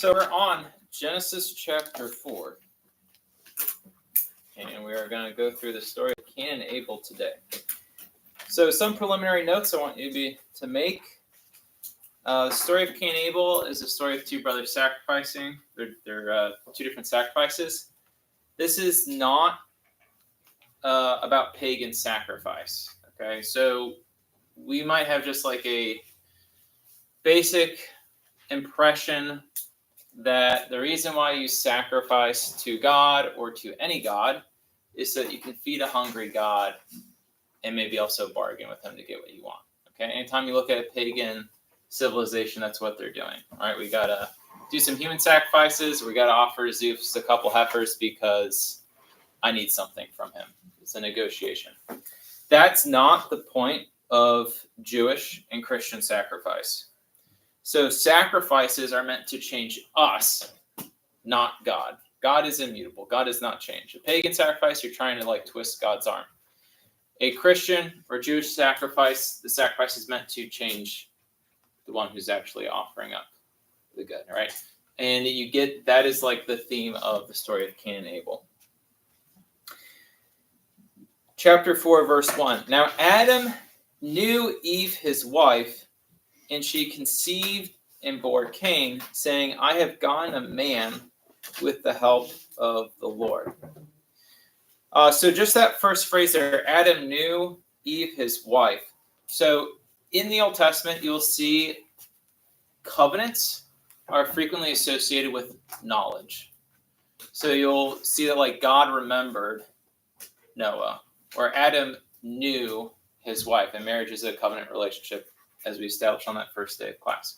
So we're on Genesis chapter 4. And we are going to go through the story of Cain and Abel today. So some preliminary notes I want you to make. The story of Cain and Abel is a story of two brothers sacrificing. They're two different sacrifices. This is not about pagan sacrifice. Okay, so we might have just like a basic impression that the reason why you sacrifice to God or to any God is so that you can feed a hungry God and maybe also bargain with him to get what you want. Okay, anytime you look at a pagan civilization, that's what they're doing. All right, we got to do some human sacrifices. We got to offer Zeus a couple heifers because I need something from him. It's a negotiation. That's not the point of Jewish and Christian sacrifice. So sacrifices are meant to change us, not God. God is immutable. God does not change. A pagan sacrifice, you're trying to like twist God's arm. A Christian or Jewish sacrifice, the sacrifice is meant to change the one who's actually offering up the good, right? And you get, that is like the theme of the story of Cain and Abel. Chapter 4, verse 1. Now Adam knew Eve, his wife, and she conceived and bore Cain, saying, I have gotten a man with the help of the Lord. So just that first phrase there, Adam knew Eve, his wife. So in the Old Testament, you'll see covenants are frequently associated with knowledge. So you'll see that like God remembered Noah, or Adam knew his wife, and marriage is a covenant relationship, as we established on that first day of class.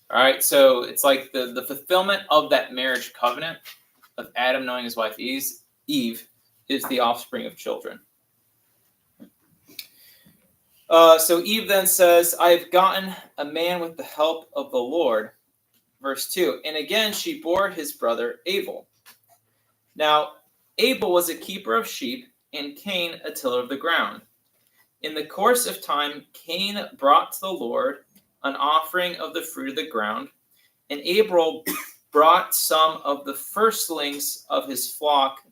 All right, so it's like the fulfillment of that marriage covenant of Adam knowing his wife Eve is the offspring of children. So Eve then says, I've gotten a man with the help of the Lord. Verse 2, and again she bore his brother Abel. Now Abel was a keeper of sheep, and Cain a tiller of the ground. In the course of time, Cain brought to the Lord an offering of the fruit of the ground, and Abel brought some of the firstlings of his flock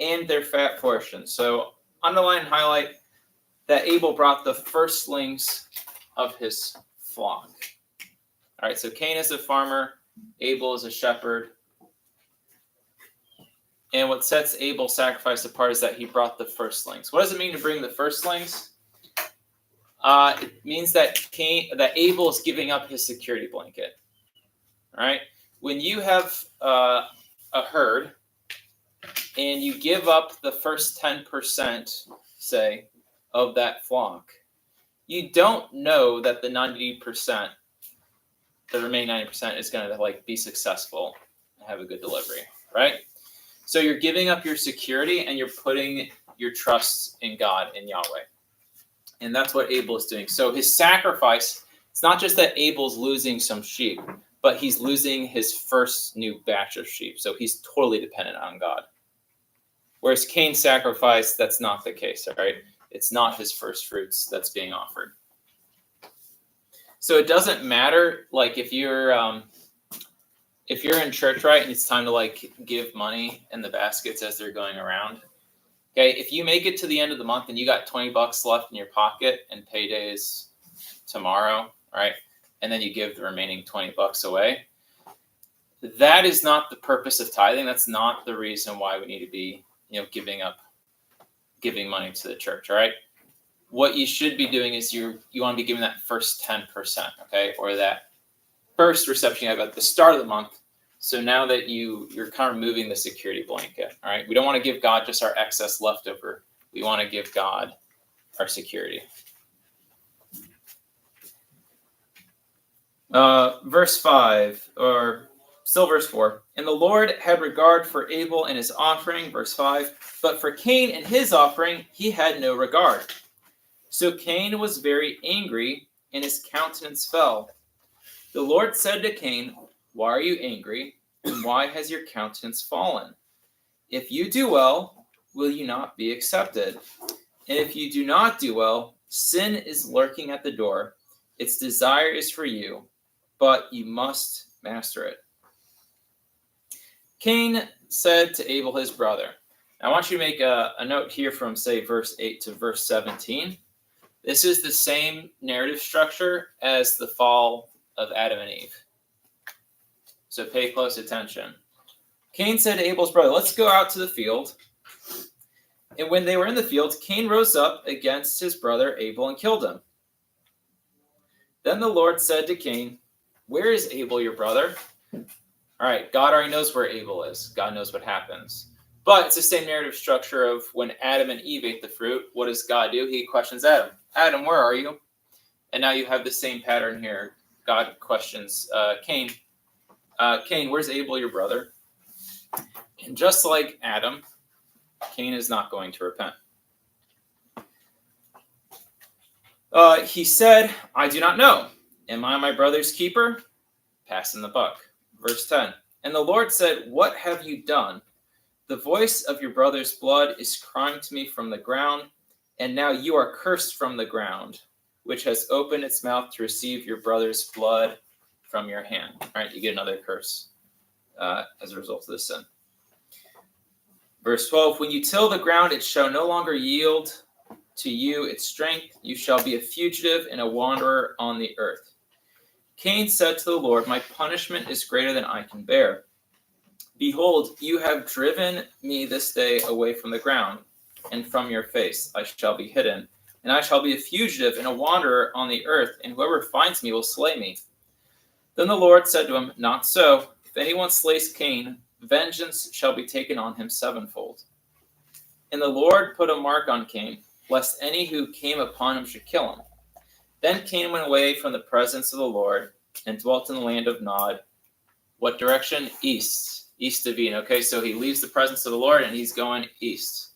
and their fat portions. So underline and highlight that Abel brought the firstlings of his flock. All right, so Cain is a farmer, Abel is a shepherd. And what sets Abel's sacrifice apart is that he brought the firstlings. What does it mean to bring the firstlings? It means that Abel is giving up his security blanket. All right, when you have a herd and you give up the first 10%, say, of that flock, you don't know that the 90%, the remaining 90%, is going to like be successful and have a good delivery, right? So you're giving up your security and you're putting your trust in God, in Yahweh. And that's what Abel is doing. So his sacrifice, it's not just that Abel's losing some sheep, but he's losing his first new batch of sheep. So he's totally dependent on God. Whereas Cain's sacrifice, that's not the case, all right? It's not his first fruits that's being offered. So it doesn't matter, like if you're in church, right, and it's time to like give money in the baskets as they're going around. Okay, if you make it to the end of the month and you got $20 left in your pocket and payday is tomorrow, right, and then you give the remaining $20 away, that is not the purpose of tithing. That's not the reason why we need to be, giving money to the church. All right, what you should be doing is you want to be giving that first 10%, okay, or that first reception you have at the start of the month. So now that you're kind of removing the security blanket, all right? We don't want to give God just our excess leftover. We want to give God our security. Verse 5, or still verse 4. And the Lord had regard for Abel and his offering, verse 5. But for Cain and his offering, he had no regard. So Cain was very angry, and his countenance fell. The Lord said to Cain, why are you angry, and why has your countenance fallen? If you do well, will you not be accepted? And if you do not do well, sin is lurking at the door. Its desire is for you, but you must master it. Cain said to Abel, his brother. Now, I want you to make a note here from, say, verse 8 to verse 17. This is the same narrative structure as the fall of Adam and Eve. So pay close attention. Cain said to Abel's brother, let's go out to the field. And when they were in the field, Cain rose up against his brother Abel and killed him. Then the Lord said to Cain, where is Abel, your brother? All right, God already knows where Abel is. God knows what happens. But it's the same narrative structure of when Adam and Eve ate the fruit. What does God do? He questions Adam. Adam, where are you? And now you have the same pattern here. God questions Cain. Cain, where's Abel, your brother? And just like Adam, Cain is not going to repent. He said, I do not know. Am I my brother's keeper? Passing the buck. Verse 10. And the Lord said, what have you done? The voice of your brother's blood is crying to me from the ground, and now you are cursed from the ground, which has opened its mouth to receive your brother's blood from your hand. All right, you get another curse as a result of this sin. Verse 12, when you till the ground, it shall no longer yield to you its strength. You shall be a fugitive and a wanderer on the earth. Cain said to the Lord, my punishment is greater than I can bear. Behold, you have driven me this day away from the ground, and from your face I shall be hidden. And I shall be a fugitive and a wanderer on the earth, and whoever finds me will slay me. Then the Lord said to him, not so. If anyone slays Cain, vengeance shall be taken on him sevenfold. And the Lord put a mark on Cain, lest any who came upon him should kill him. Then Cain went away from the presence of the Lord and dwelt in the land of Nod. What direction? East. East of Eden. Okay, so he leaves the presence of the Lord and he's going east.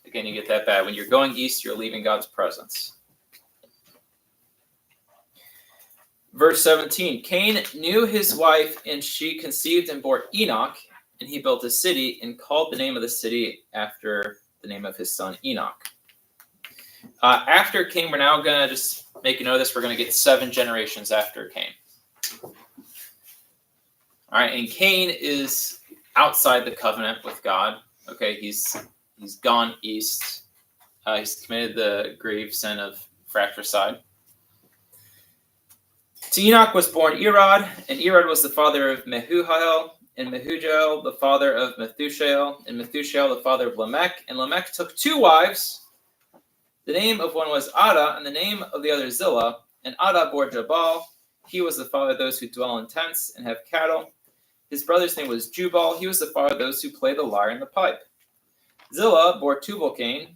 Again, you get that bad. When you're going east, you're leaving God's presence. Verse 17, Cain knew his wife, and she conceived and bore Enoch, and he built a city and called the name of the city after the name of his son Enoch. After Cain, we're now going to just make a note of this. We're going to get 7 generations after Cain. All right, and Cain is outside the covenant with God. Okay, he's gone east. He's committed the grave sin of fratricide. To Enoch was born Irad, and Irad was the father of Mehujael, and Mehujael the father of Methushael, and Methushael the father of Lamech. And Lamech took 2 wives. The name of one was Ada, and the name of the other Zillah. And Ada bore Jabal. He was the father of those who dwell in tents and have cattle. His brother's name was Jubal. He was the father of those who play the lyre and the pipe. Zillah bore Tubal-Cain.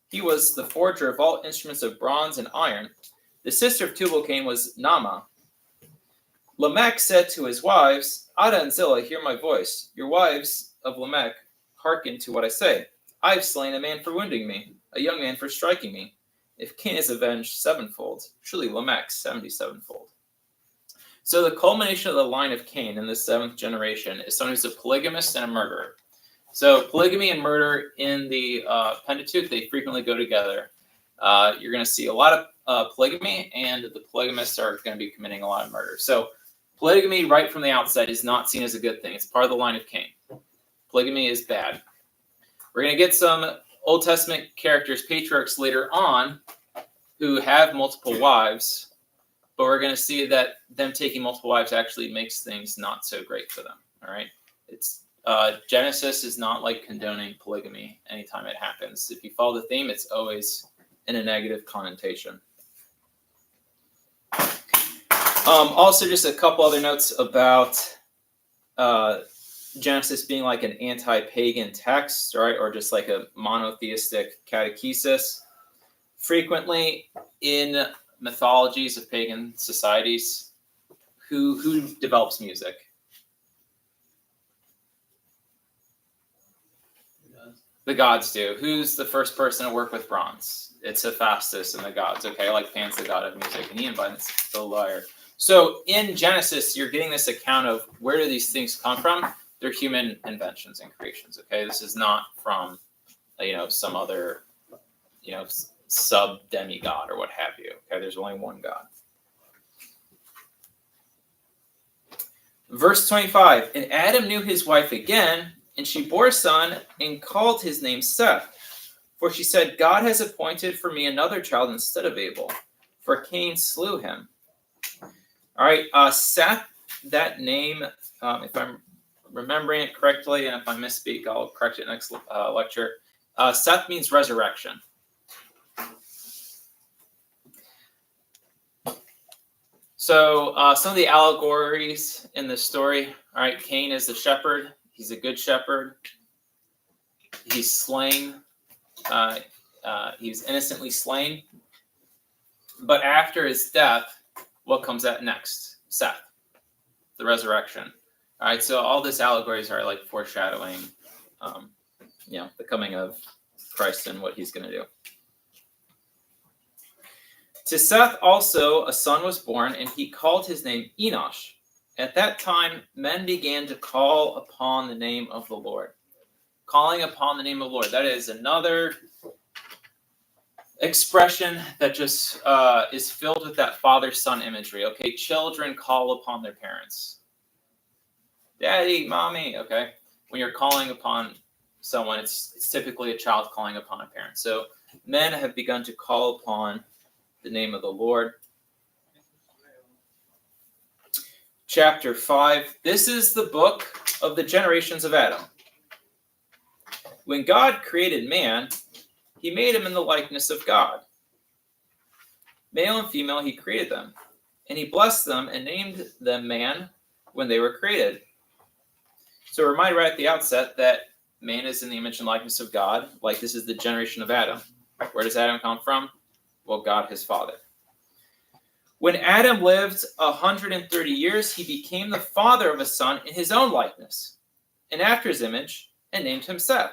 He was the forger of all instruments of bronze and iron. The sister of Tubal-Cain was Naamah. Lamech said to his wives, Ada and Zillah, hear my voice. Your wives of Lamech, hearken to what I say. I have slain a man for wounding me, a young man for striking me. If Cain is avenged sevenfold, surely Lamech 77-fold. So the culmination of the line of Cain in the 7th generation is someone who's a polygamist and a murderer. So polygamy and murder in the Pentateuch, they frequently go together. You're going to see a lot of polygamy, and the polygamists are going to be committing a lot of murder. So polygamy right from the outset is not seen as a good thing. It's part of the line of Cain. Polygamy is bad. We're going to get some Old Testament characters, patriarchs later on, who have multiple wives, but we're going to see that them taking multiple wives actually makes things not so great for them. All right, it's Genesis is not like condoning polygamy anytime it happens. If you follow the theme, it's always in a negative connotation. Also, just a couple other notes about Genesis being like an anti-pagan text, right, or just like a monotheistic catechesis. Frequently in mythologies of pagan societies, who develops music? The gods do. Who's the first person to work with bronze? It's Hephaestus and the gods. Okay, like Pan's the god of music, and he invents the lyre. So in Genesis, you're getting this account of where do these things come from? They're human inventions and creations. Okay, this is not from some other sub demigod or what have you. Okay, there's only one God. Verse 25, and Adam knew his wife again, and she bore a son and called his name Seth. For she said, God has appointed for me another child instead of Abel, for Cain slew him. All right, Seth, that name, if I'm remembering it correctly, and if I misspeak, I'll correct it next lecture. Seth means resurrection. So some of the allegories in this story, all right, Cain is the shepherd. He's a good shepherd. He's slain. He's innocently slain. But after his death, what comes out next? Seth, the resurrection. All right, so all these allegories are like foreshadowing, the coming of Christ and what he's going to do. To Seth also a son was born, and he called his name Enosh. At that time, men began to call upon the name of the Lord. Calling upon the name of the Lord. That is another expression that just is filled with that father-son imagery. Okay, children call upon their parents. Daddy, mommy. Okay, when you're calling upon someone, it's typically a child calling upon a parent. So men have begun to call upon the name of the Lord. Chapter 5. This is the book of the generations of Adam. When God created man, he made him in the likeness of God. Male and female, he created them. And he blessed them and named them man when they were created. So a reminder right at the outset that man is in the image and likeness of God, like this is the generation of Adam. Where does Adam come from? Well, God, his father. When Adam lived 130 years, he became the father of a son in his own likeness, and after his image, and named him Seth.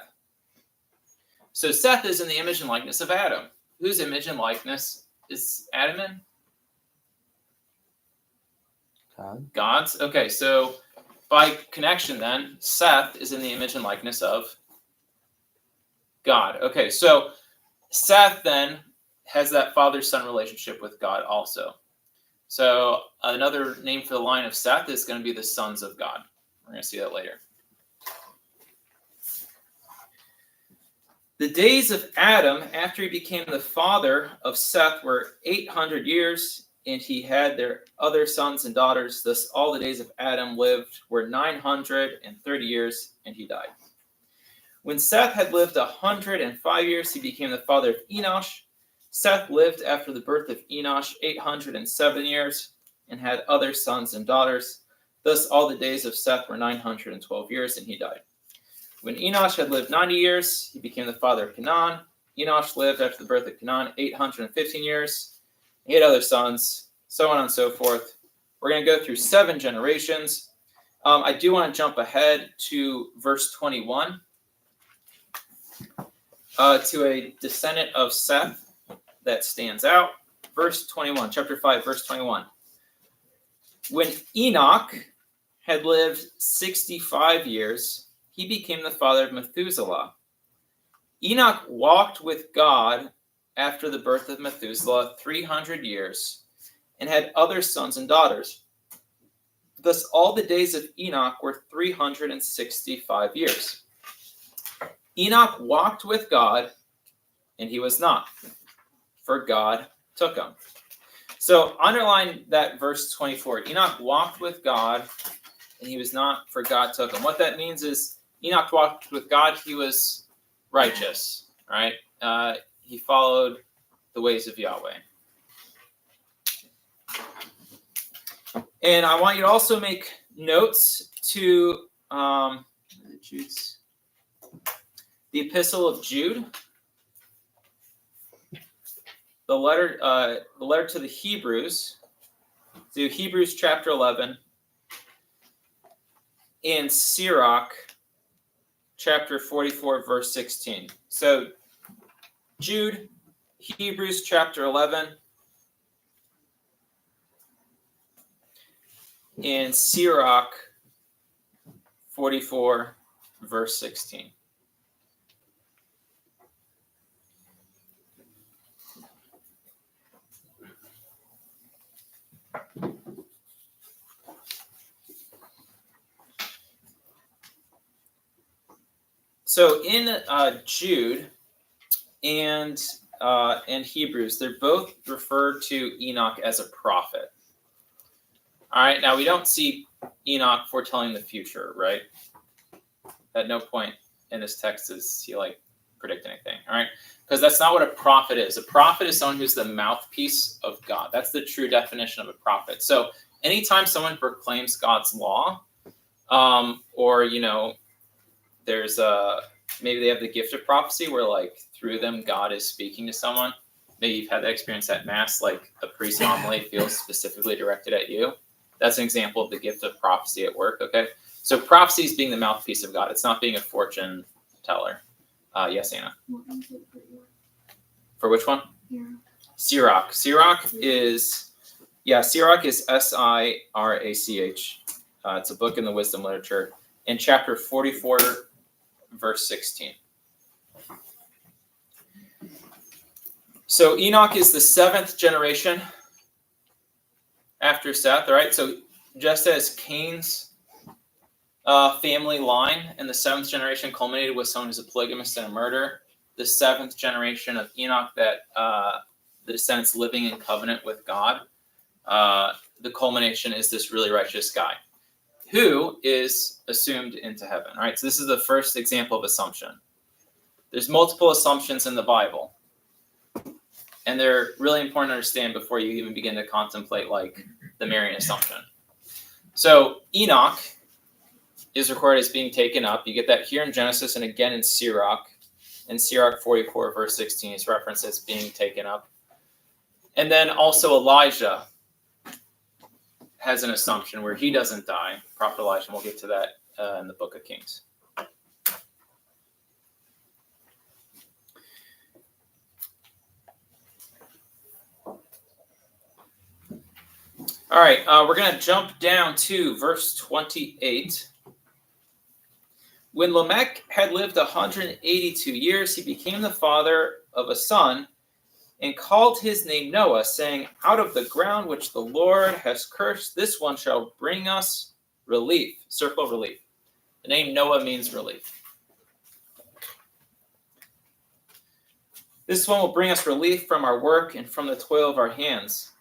So Seth is in the image and likeness of Adam. Whose image and likeness is Adam in? God. God's. Okay, so by connection then, Seth is in the image and likeness of God. Okay, so Seth then has that father-son relationship with God also. So another name for the line of Seth is going to be the sons of God. We're going to see that later. The days of Adam after he became the father of Seth were 800 years, and he had their other sons and daughters. Thus all the days of Adam lived were 930 years, and he died. When Seth had lived 105 years, he became the father of Enosh. Seth lived after the birth of Enosh 807 years and had other sons and daughters. Thus all the days of Seth were 912 years, and he died. When Enosh had lived 90 years, he became the father of Canaan. Enosh lived after the birth of Canaan 815 years. He had other sons, so on and so forth. We're going to go through 7 generations. I do want to jump ahead to verse 21, to a descendant of Seth that stands out. Verse 21, chapter 5, verse 21. When Enoch had lived 65 years, he became the father of Methuselah. Enoch walked with God after the birth of Methuselah 300 years and had other sons and daughters. Thus all the days of Enoch were 365 years. Enoch walked with God, and he was not, for God took him. So underline that verse 24. Enoch walked with God, and he was not, for God took him. What that means is Enoch walked with God. He was righteous, right? He followed the ways of Yahweh. And I want you to also make notes to the Epistle of Jude, the letter to the Hebrews, to Hebrews chapter 11, and Sirach chapter 44, verse 16. So Jude, Hebrews chapter 11, and Sirach 44, verse 16. So in Jude and Hebrews, they're both referred to Enoch as a prophet. All right, now we don't see Enoch foretelling the future, right? At no point in this text does he like predict anything, all right? Because that's not what a prophet is. A prophet is someone who's the mouthpiece of God. That's the true definition of a prophet. So anytime someone proclaims God's law, or there's maybe they have the gift of prophecy where like through them God is speaking to someone. Maybe you've had that experience at Mass, like a priest homily feels specifically directed at you. That's an example of the gift of prophecy at work, okay? So prophecy is being the mouthpiece of God. It's not being a fortune teller. Yes, Anna? For which one? Sirach. Sirach is S-I-R-A-C-H. It's a book in the wisdom literature. In chapter 44, verse 16. So Enoch is the 7th generation after Seth, all right? So just as Cain's family line in the 7th generation culminated with someone who's a polygamist and a murderer, the 7th generation of Enoch, that the descendants living in covenant with God, the culmination is this really righteous guy who is assumed into heaven. All right, so this is the first example of assumption. There's multiple assumptions in the Bible, and they're really important to understand before you even begin to contemplate like the Marian assumption. So Enoch is recorded as being taken up. You get that here in Genesis and again in Sirach. In Sirach 44, verse 16, is referenced as being taken up. And then also Elijah has an assumption where he doesn't die. Prophet Elijah, and we'll get to that in the Book of Kings. All right, we're going to jump down to verse 28. When Lamech had lived 182 years, he became the father of a son and called his name Noah, saying, out of the ground which the Lord has cursed, this one shall bring us relief. Circle relief. The name Noah means relief. This one will bring us relief from our work and from the toil of our hands.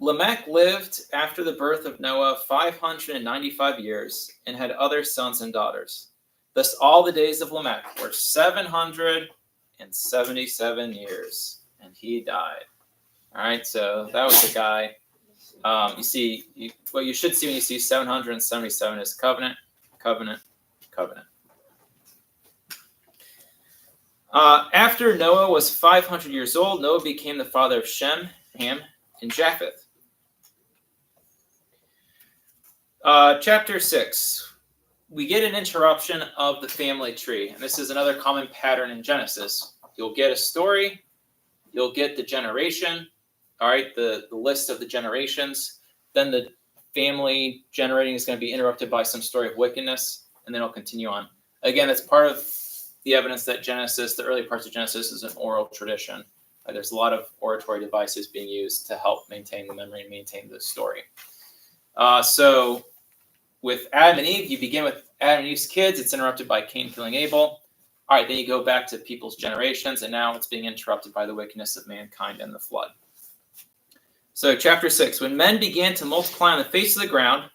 Lamech lived after the birth of Noah 595 years and had other sons and daughters. Thus all the days of Lamech were 777 years, and he died. All right, so that was the guy. You see, what you should see when you see 777 is covenant, covenant, covenant. After Noah was 500 years old, Noah became the father of Shem, Ham, and Japheth. Chapter 6, we get an interruption of the family tree. And this is another common pattern in Genesis. You'll get a story. You'll get the generation. All right, the list of the generations. Then the family generating is going to be interrupted by some story of wickedness. And then it'll continue on. Again, that's part of the evidence that Genesis, the early parts of Genesis, is an oral tradition. There's a lot of oratory devices being used to help maintain the memory and maintain the story. So with Adam and Eve, you begin with Adam and Eve's kids. It's interrupted by Cain killing Abel. All right, then you go back to people's generations, and now it's being interrupted by the wickedness of mankind and the flood. So chapter 6, when men began to multiply on the face of the ground,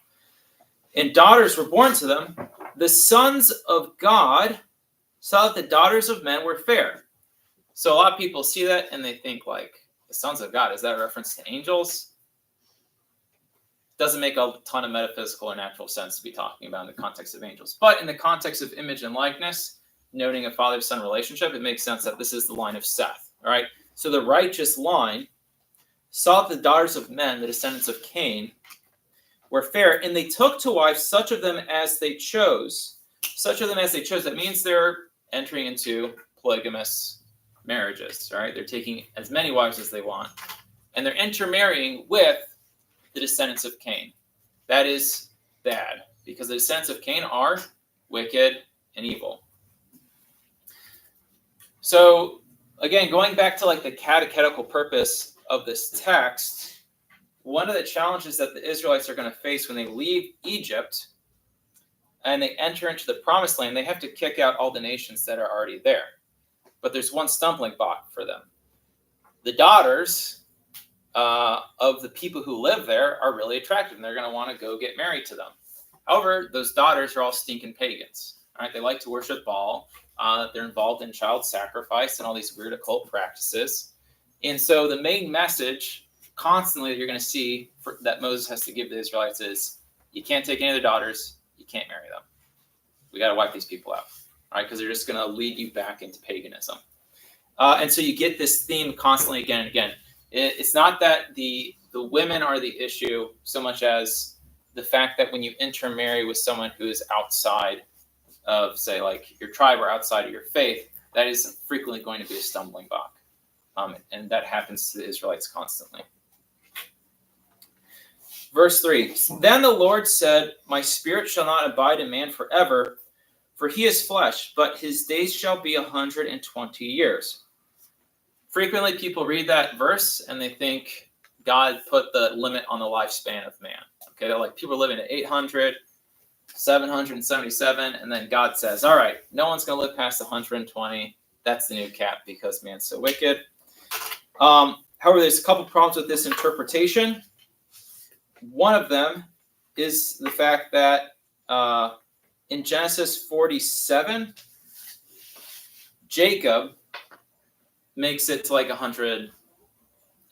and daughters were born to them, the sons of God saw that the daughters of men were fair. So a lot of people see that, and they think, like, the sons of God, is that a reference to angels? Doesn't make a ton of metaphysical or natural sense to be talking about in the context of angels. But in the context of image and likeness, noting a father-son relationship, it makes sense that this is the line of Seth. All right. So the righteous line saw that the daughters of men, the descendants of Cain, were fair, and they took to wife such of them as they chose. Such of them as they chose. That means they're entering into polygamous marriages. All right. They're taking as many wives as they want, and they're intermarrying with the descendants of Cain. That is bad, because the descendants of Cain are wicked and evil. So again, going back to like the catechetical purpose of this text, one of the challenges that the Israelites are going to face when they leave Egypt and they enter into the promised land, they have to kick out all the nations that are already there. But there's one stumbling block for them. The daughters of the people who live there are really attractive, and they're going to want to go get married to them. However, those daughters are all stinking pagans. All right, they like to worship Baal. They're involved in child sacrifice and all these weird occult practices. And so the main message constantly that you're going to see that Moses has to give the Israelites is, you can't take any of their daughters, you can't marry them. We got to wipe these people out, all right? Because they're just going to lead you back into paganism. And so you get this theme constantly again and again. It's not that the women are the issue so much as the fact that when you intermarry with someone who is outside of, say, like your tribe or outside of your faith, that is frequently going to be a stumbling block. And that happens to the Israelites constantly. Verse 3, then the Lord said, my spirit shall not abide in man forever, for he is flesh, but his days shall be 120 years. Frequently people read that verse and they think God put the limit on the lifespan of man. Okay, they're like, people are living at 800, 777, and then God says, all right, no one's going to live past 120. That's the new cap because man's so wicked. However, there's a couple problems with this interpretation. One of them is the fact that in Genesis 47, Jacob makes it to like 120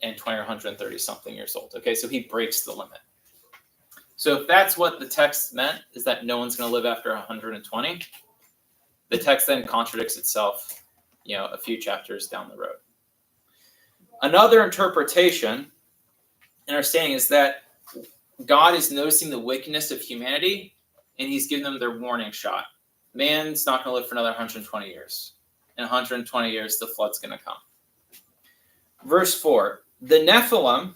or 130 something years old. Okay, so he breaks the limit. So if that's what the text meant, is that no one's going to live after 120, the text then contradicts itself, a few chapters down the road. Another interpretation and understanding is that God is noticing the wickedness of humanity, and he's giving them their warning shot. Man's not going to live for another 120 years. In 120 years, the flood's going to come. Verse 4, the Nephilim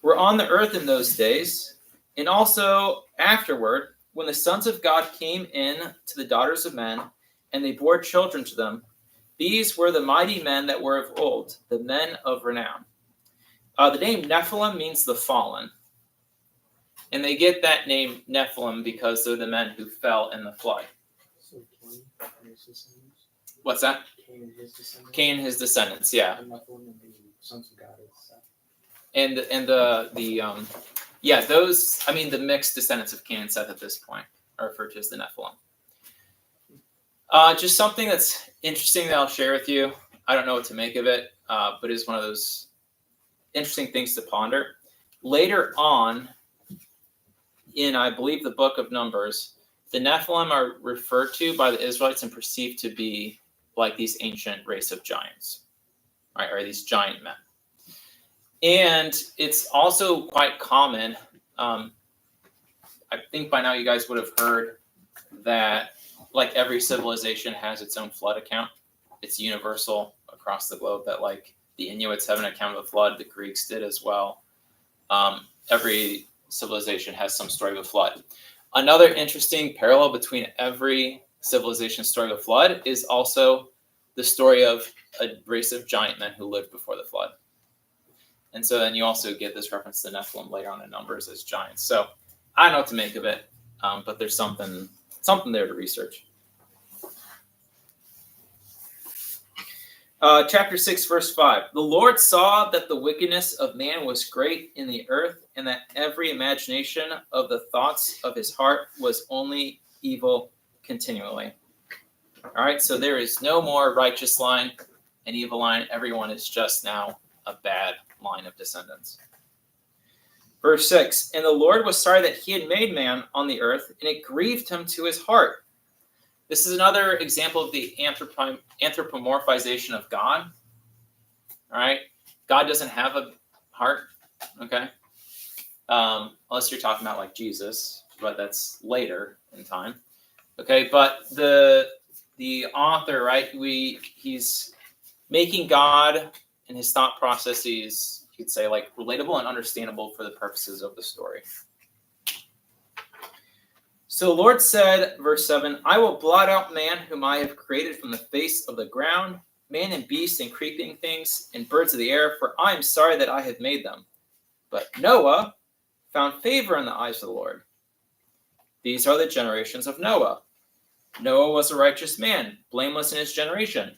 were on the earth in those days, and also afterward, when the sons of God came in to the daughters of men, and they bore children to them, these were the mighty men that were of old, the men of renown. The name Nephilim means the fallen. And they get that name Nephilim because they're the men who fell in the flood. So Cain and his descendants? What's that? Cain and his descendants? Cain and his descendants, yeah. And Nephilim and the sons of God is the mixed descendants of Cain and Seth at this point are referred to as the Nephilim. Just something that's interesting that I'll share with you. I don't know what to make of it, but it's one of those interesting things to ponder. Later on, in, I believe, the book of Numbers, the Nephilim are referred to by the Israelites and perceived to be like these ancient race of giants, right? Or these giant men. And it's also quite common. I think by now you guys would have heard that like every civilization has its own flood account. It's universal across the globe that like the Inuits have an account of the flood. The Greeks did as well. Every civilization has some story of a flood. Another interesting parallel between every civilization's story of a flood is also the story of a race of giant men who lived before the flood. And so then you also get this reference to Nephilim later on in Numbers as giants. So I don't know what to make of it, but there's something there to research. Chapter 6, verse 5. The Lord saw that the wickedness of man was great in the earth, and that every imagination of the thoughts of his heart was only evil continually. All right, so there is no more righteous line and evil line. Everyone is just now a bad line of descendants. Verse 6. And the Lord was sorry that he had made man on the earth, and it grieved him to his heart. This is another example of the anthropomorphization of God. All right, God doesn't have a heart. Okay, unless you're talking about like Jesus, but that's later in time. Okay, but the author, right? He's making God and his thought processes, you could say, like relatable and understandable for the purposes of the story. So the Lord said, verse 7, I will blot out man whom I have created from the face of the ground, man and beast and creeping things and birds of the air, for I am sorry that I have made them. But Noah found favor in the eyes of the Lord. These are the generations of Noah. Noah was a righteous man, blameless in his generation.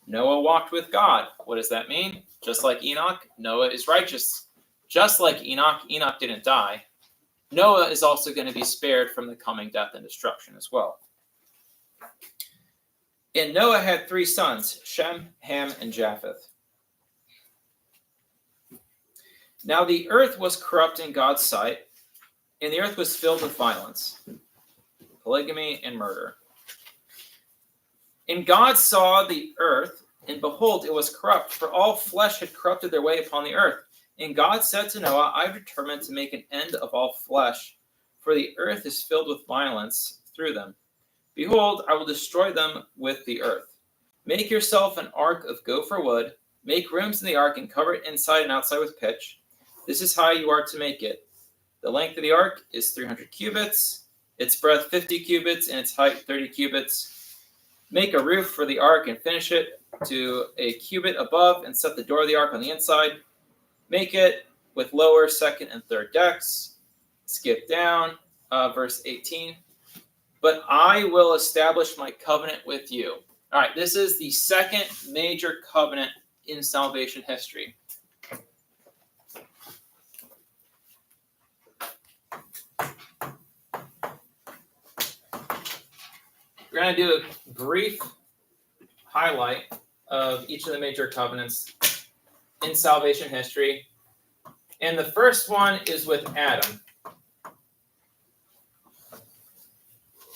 Noah walked with God. What does that mean? Just like Enoch, Noah is righteous. Just like Enoch, Enoch didn't die. Noah is also going to be spared from the coming death and destruction as well. And Noah had 3 sons, Shem, Ham, and Japheth. Now the earth was corrupt in God's sight, and the earth was filled with violence, polygamy, and murder. And God saw the earth, and behold, it was corrupt, for all flesh had corrupted their way upon the earth. And God said to Noah, I have determined to make an end of all flesh, for the earth is filled with violence through them. Behold, I will destroy them with the earth. Make yourself an ark of gopher wood, make rooms in the ark, and cover it inside and outside with pitch. This is how you are to make it. The length of the ark is 300 cubits, its breadth 50 cubits, and its height 30 cubits. Make a roof for the ark and finish it to a cubit above, and set the door of the ark on the inside. Make it with lower, second, and third decks. Skip down, verse 18. But I will establish my covenant with you. All right, this is the second major covenant in salvation history. We're going to do a brief highlight of each of the major covenants in salvation history. And the first one is with Adam.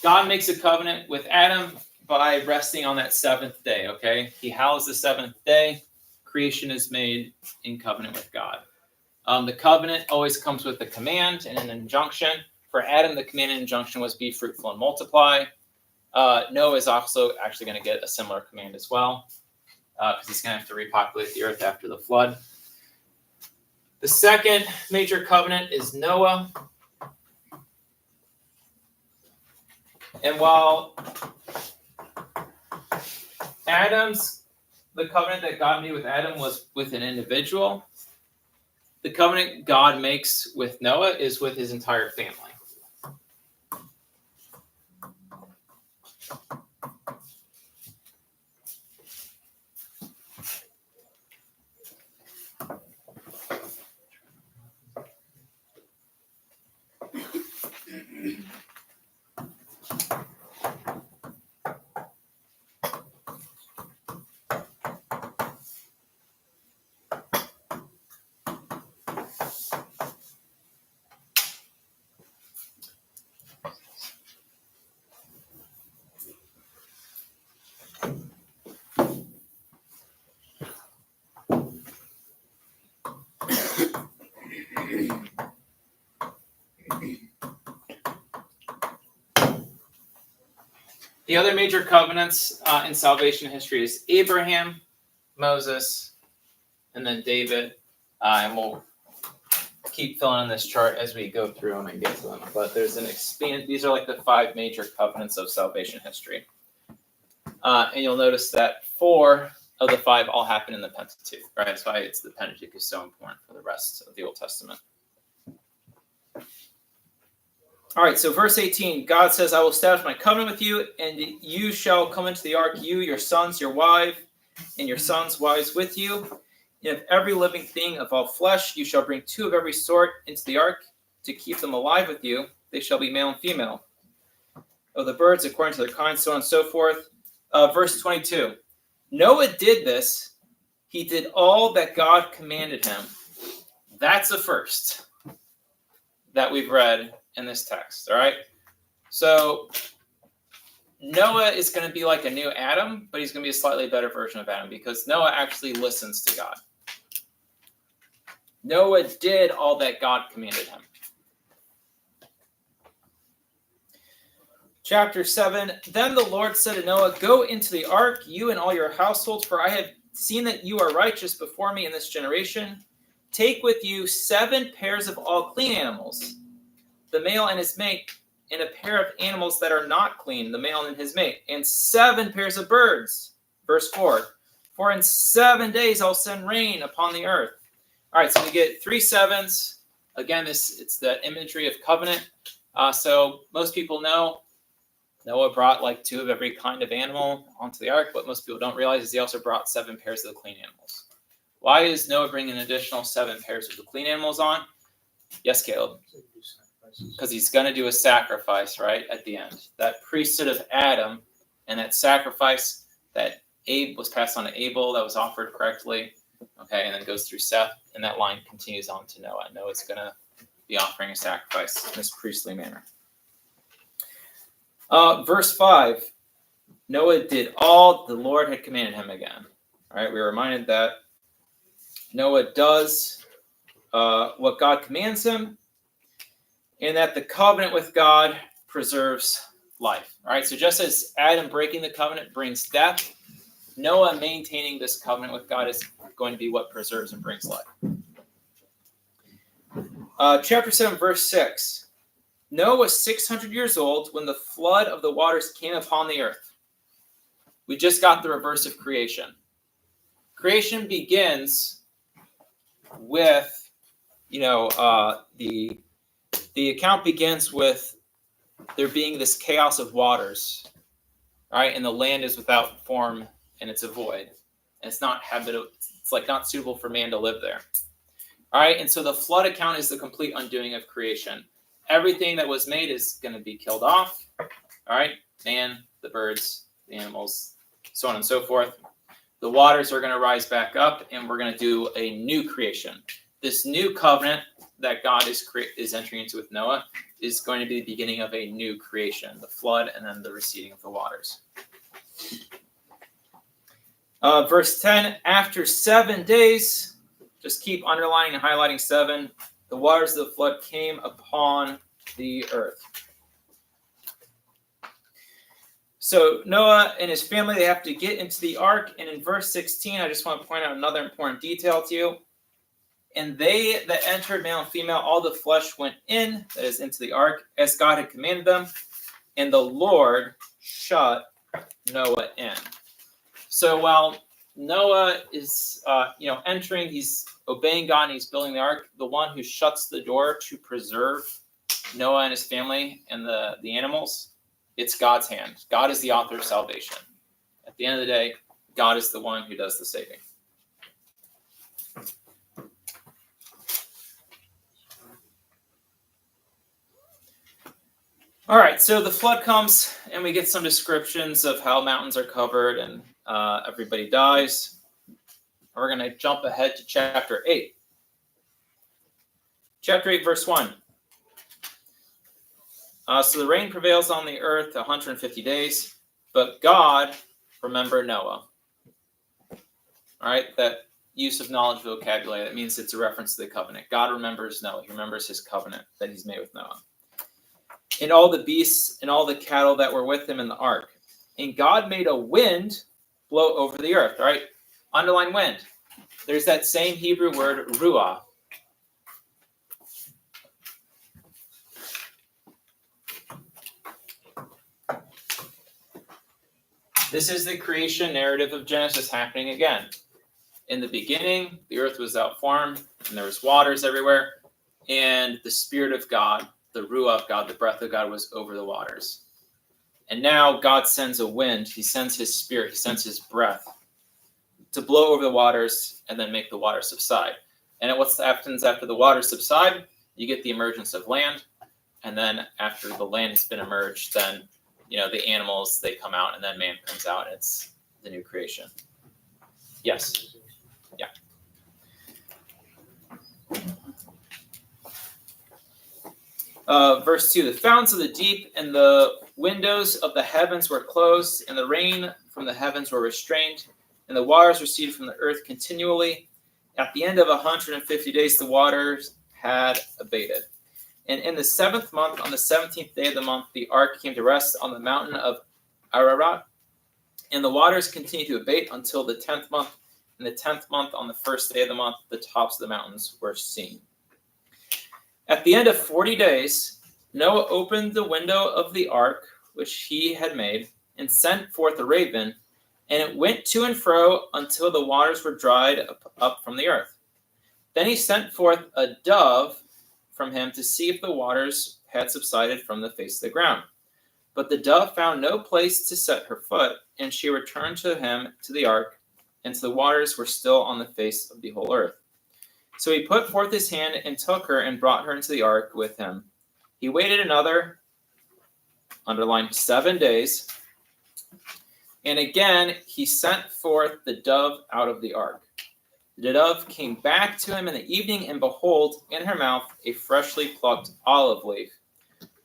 God makes a covenant with Adam by resting on that 7th day, okay? He hallows the 7th day. Creation is made in covenant with God. The covenant always comes with a command and an injunction. For Adam, the command and injunction was be fruitful and multiply. Noah is also actually going to get a similar command as well, because he's going to have to repopulate the earth after the flood. The second major covenant is Noah. And while the covenant that God made with Adam was with an individual, the covenant God makes with Noah is with his entire family. The other major covenants in salvation history is Abraham, Moses, and then David. And we'll keep filling in this chart as we go through them and get to them. But there's these are like the 5 major covenants of salvation history. And you'll notice that 4 of the 5 all happen in the Pentateuch, right? That's why the Pentateuch is so important for the rest of the Old Testament. All right, so verse 18, God says, I will establish my covenant with you, and you shall come into the ark, you, your sons, your wife, and your sons' wives with you. And of every living thing of all flesh, you shall bring 2 of every sort into the ark to keep them alive with you. They shall be male and female. Of the birds, according to their kinds, so on and so forth. Verse 22, Noah did this. He did all that God commanded him. That's a first that we've read in this text, all right? So Noah is going to be like a new Adam, but he's going to be a slightly better version of Adam because Noah actually listens to God. Noah did all that God commanded him. Chapter 7, Then the Lord said to Noah, Go into the ark, you and all your households, for I have seen that you are righteous before me in this generation. Take with you 7 pairs of all clean animals, the male and his mate, and a pair of animals that are not clean, the male and his mate, and 7 pairs of birds. Verse 4, For in 7 days I'll send rain upon the earth. All right, so we get 3 sevens. Again, it's the imagery of covenant. So most people know Noah brought like 2 of every kind of animal onto the ark. What most people don't realize is he also brought 7 pairs of the clean animals. Why is Noah bringing an additional 7 pairs of the clean animals on? Yes, Caleb. So you do sacrifices. Because he's going to do a sacrifice, right, at the end. That priesthood of Adam and that sacrifice that Abe was passed on to Abel that was offered correctly, okay, and then goes through Seth, and that line continues on to Noah. Noah's going to be offering a sacrifice in this priestly manner. Verse 5, Noah did all the Lord had commanded him again. All right, we were reminded that Noah does what God commands him, and that the covenant with God preserves life. All right, so just as Adam breaking the covenant brings death, Noah maintaining this covenant with God is going to be what preserves and brings life. Chapter 7, verse 6. Noah was 600 years old when the flood of the waters came upon the earth. We just got the reverse of creation. Creation begins with, the account begins with there being this chaos of waters, right? And the land is without form and it's a void. And it's not habitable. It's like not suitable for man to live there. All right. And so the flood account is the complete undoing of creation. Everything that was made is going to be killed off. All right. Man, the birds, the animals, so on and so forth. The waters are going to rise back up and we're going to do a new creation. This new covenant that God is entering into with Noah is going to be the beginning of a new creation, the flood and then the receding of the waters. Verse 10, after 7 days, just keep underlining and highlighting 7, the waters of the flood came upon the earth. So Noah and his family, they have to get into the ark. And in verse 16, I just want to point out another important detail to you. And they that entered, male and female, all the flesh went in, that is, into the ark, as God had commanded them. And the Lord shut Noah in. So while Noah is, entering, he's obeying God and he's building the ark, the one who shuts the door to preserve Noah and his family and the animals, it's God's hand. God is the author of salvation. At the end of the day, God is the one who does the saving. All right, so the flood comes and we get some descriptions of how mountains are covered and everybody dies. We're going to jump ahead to chapter 8. Chapter 8, verse 1. So the rain prevails on the earth 150 days, but God remembered Noah. All right, that use of knowledge vocabulary, that means it's a reference to the covenant. God remembers Noah. He remembers his covenant that he's made with Noah. And all the beasts and all the cattle that were with him in the ark. And God made a wind blow over the earth. All right, underline wind. There's that same Hebrew word, ruah. This is the creation narrative of Genesis happening again. In the beginning, the earth was without form, and there was waters everywhere, and the Spirit of God, the Ruah of God, the breath of God was over the waters. And now God sends a wind. He sends his Spirit. He sends his breath to blow over the waters and then make the waters subside. And what happens after the waters subside? You get the emergence of land. And then after the land has been emerged, then the animals, they come out, and then man comes out. And it's the new creation. Yes. Yeah. Verse 2, the fountains of the deep and the windows of the heavens were closed, and the rain from the heavens were restrained, and the waters receded from the earth continually. At the end of 150 days, the waters had abated. And in the 7th month, on the 17th day of the month, the ark came to rest on the mountain of Ararat, and the waters continued to abate until the 10th month. In the 10th month, on the 1st day of the month, the tops of the mountains were seen. At the end of 40 days, Noah opened the window of the ark, which he had made, and sent forth a raven, and it went to and fro until the waters were dried up from the earth. Then he sent forth a dove from him to see if the waters had subsided from the face of the ground. But the dove found no place to set her foot, and she returned to him to the ark, and the waters were still on the face of the whole earth. So he put forth his hand and took her and brought her into the ark with him. He waited another, underline, 7 days, and again he sent forth the dove out of the ark. The dove came back to him in the evening, and behold, in her mouth a freshly plucked olive leaf.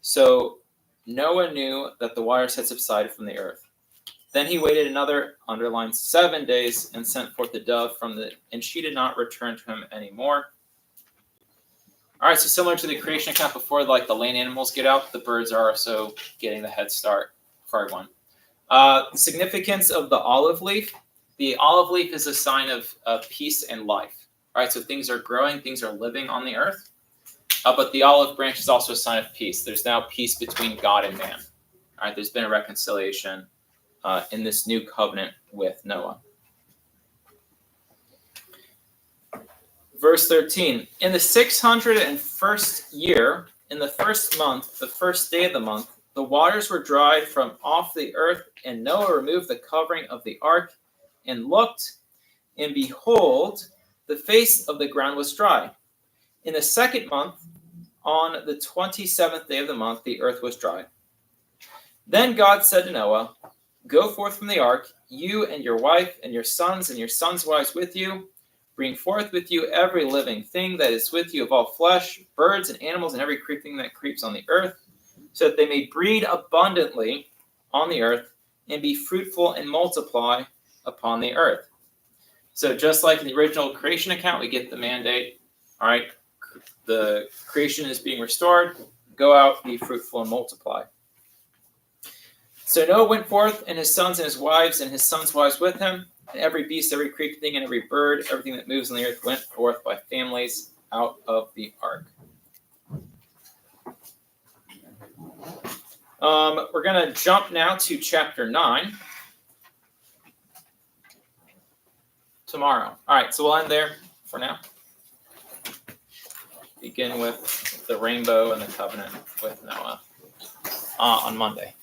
So Noah knew that the waters had subsided from the earth. Then he waited another, underline, 7 days, and sent forth the dove and she did not return to him anymore. All right, so similar to the creation account before, like the land animals get out, the birds are also getting the head start for everyone. The significance of the olive leaf. The olive leaf is a sign of peace and life. All right, so things are growing, things are living on the earth. But the olive branch is also a sign of peace. There's now peace between God and man. All right, there's been a reconciliation in this new covenant with Noah. Verse 13, in the 601st year, in the first month, the first day of the month, the waters were dried from off the earth, and Noah removed the covering of the ark and looked, and behold, the face of the ground was dry. In the second month, on the 27th day of the month, the earth was dry. Then God said to Noah, go forth from the ark, you and your wife and your sons wives with you. Bring forth with you every living thing that is with you of all flesh, birds and animals and every creeping that creeps on the earth, so that they may breed abundantly on the earth and be fruitful and multiply upon the earth. So just like in the original creation account, we get the mandate, all right, the creation is being restored, go out, be fruitful and multiply. So Noah went forth, and his sons and his sons' wives with him, and every beast, every creeping thing, and every bird, everything that moves on the earth went forth by families out of the ark. We're going to jump now to chapter 9 tomorrow. All right, so we'll end there for now. Begin with the rainbow and the covenant with Noah on Monday.